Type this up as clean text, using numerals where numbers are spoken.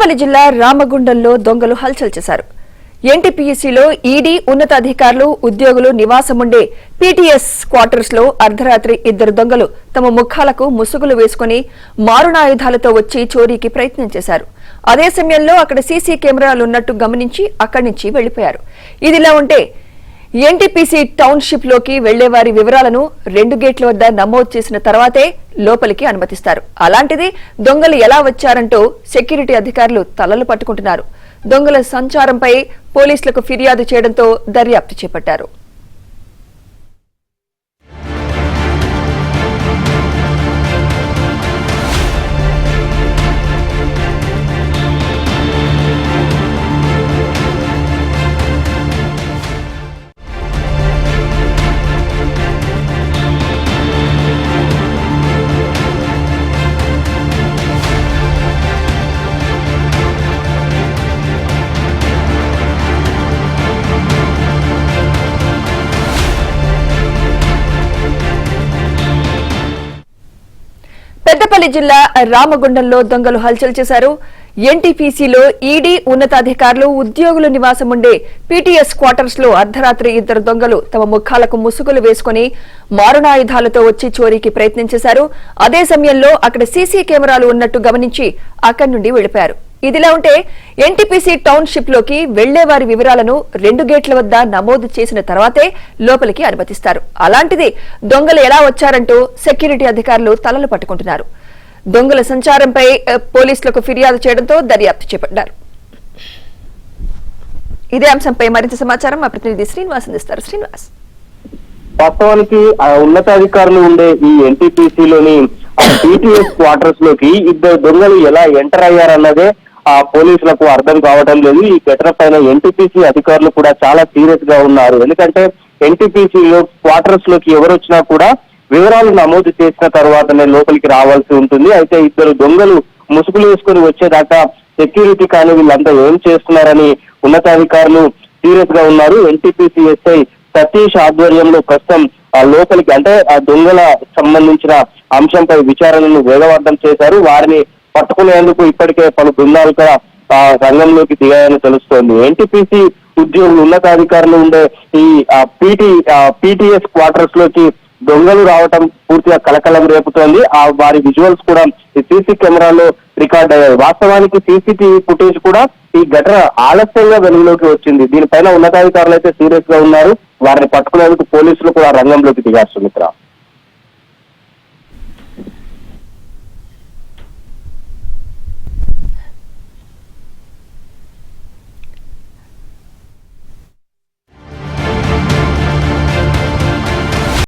పెద్దపల్లి జిల్లా రామగుండంలో దొంగలు హల్చల్ చేశారు. ఎన్టీపీసీలో ఈడీ ఉన్నతాధికారులు ఉద్యోగులు నివాసముండే పీటీఎస్ క్వార్టర్స్ లో అర్ధరాత్రి ఇద్దరు దొంగలు తమ ముఖాలకు ముసుగులు వేసుకుని మారణాయుధాలతో వచ్చి చోరీకి ప్రయత్నం చేశారు. అదే సమయంలో అక్కడ సీసీ కెమెరాలున్నట్టు గమనించి అక్కడి నుంచి వెళ్లిపోయారు. ఇదిలా ఉంటే ఎన్టీపీసీ టౌన్షిప్ లోకి వెళ్లేవారి వివరాలను 2 గేట్ల వద్ద నమోదు చేసిన తర్వాతే లోపలికి అనుమతిస్తారు. అలాంటిది దొంగలు ఎలా వచ్చారంటూ సెక్యూరిటీ అధికారులు తలలు పట్టుకుంటున్నారు. దొంగల సంచారంపై పోలీసులకు ఫిర్యాదు చేయడంతో దర్యాప్తు చేపట్టారు. పెద్దపల్లి జిల్లా రామగుండంలో దొంగలు హల్చల్ చేశారు. ఎన్టీపీసీలో ఈడీ ఉన్నతాధికారులు ఉద్యోగులు నివాసముండే పీటీఎస్ క్వార్టర్స్ లో అర్ధరాత్రి ఇద్దరు దొంగలు తమ ముఖాలకు ముసుగులు వేసుకుని మారణాయుధాలతో వచ్చి చోరీకి ప్రయత్నం చేశారు. అదే సమయంలో అక్కడ సీసీ కెమెరాలు ఉన్నట్టు గమనించి అక్కడి నుండి వెళ్లిపోయారు. ఇదిలా ఉంటే ఎన్టీపీసీ టౌన్షిప్ లోకి వెళ్లేవారి వివరాలను 2 గేట్ల వద్ద నమోదు చేసిన తర్వాతే లోపలికి అనుమతిస్తారు. అలాంటిది దొంగలు ఎలా వచ్చారంటూ సెక్యూరిటీ అధికారులు తలలు పట్టుకుంటున్నారు. దొంగల సంచారంపై పోలీసులకు ఫిర్యాదు చేయడంతో దర్యాప్తు చేపట్టారు. ఇదే అంశంపై మరింత సమాచారం మా ప్రతినిధి శ్రీనివాస్ అందిస్తారు. శ్రీనివాస్, వాస్తవానికి ఉన్నతాధికారులు ఉండే ఈ ఎన్టీపీసీలోని పీటీఎస్ క్వార్టర్స్ లోకి ఇద్దరు దొంగలు ఎలా ఎంటర్ అయ్యారన్నదే పోలీసులకు అర్థం కావడం లేదు. ఈ ఘటన పైన ఎన్టీపీసీ అధికారులు కూడా చాలా సీరియస్ గా ఉన్నారు. ఎందుకంటే ఎన్టీపీసీలో క్వార్టర్స్ లోకి ఎవరు వచ్చినా కూడా వివరాలు నమోదు చేసిన తర్వాతనే లోపలికి రావాల్సి ఉంటుంది. అయితే ఇద్దరు దొంగలు ముసుగులు వేసుకుని వచ్చేదాకా సెక్యూరిటీ కానీ వీళ్ళంతా ఏం చేస్తున్నారని ఉన్నతాధికారులు సీరియస్ గా ఉన్నారు. ఎన్టీపీసీ ఎస్ఐ సతీష్ ఆధ్వర్యంలో ప్రస్తుతం లోపలికి అంటే ఆ దొంగల సంబంధించిన అంశంపై విచారణను వేగవంతం చేశారు. వారిని పట్టుకునేందుకు ఇప్పటికే పలు బృందాలు కూడా రంగంలోకి దిగాయని తెలుస్తోంది. ఎన్టీపీసీ ఉద్యోగులు ఉన్నతాధికారులు ఉండే ఈ పీటీఎస్ క్వార్టర్స్ లోకి దొంగలు రావటం పూర్తిగా కలకలం రేపుతోంది. వారి విజువల్స్ కూడా ఈ సీసీ కెమెరాలో రికార్డ్ అయ్యాయి. వాస్తవానికి సీసీటీవీ ఫుటేజ్ కూడా ఈ ఘటన ఆలస్యంగా వెలుగులోకి వచ్చింది. దీనిపైన ఉన్నతాధికారులు అయితే సీరియస్ గా ఉన్నారు. వారిని పట్టుకునేందుకు పోలీసులు కూడా రంగంలోకి దిగారు. సుమిత్ర.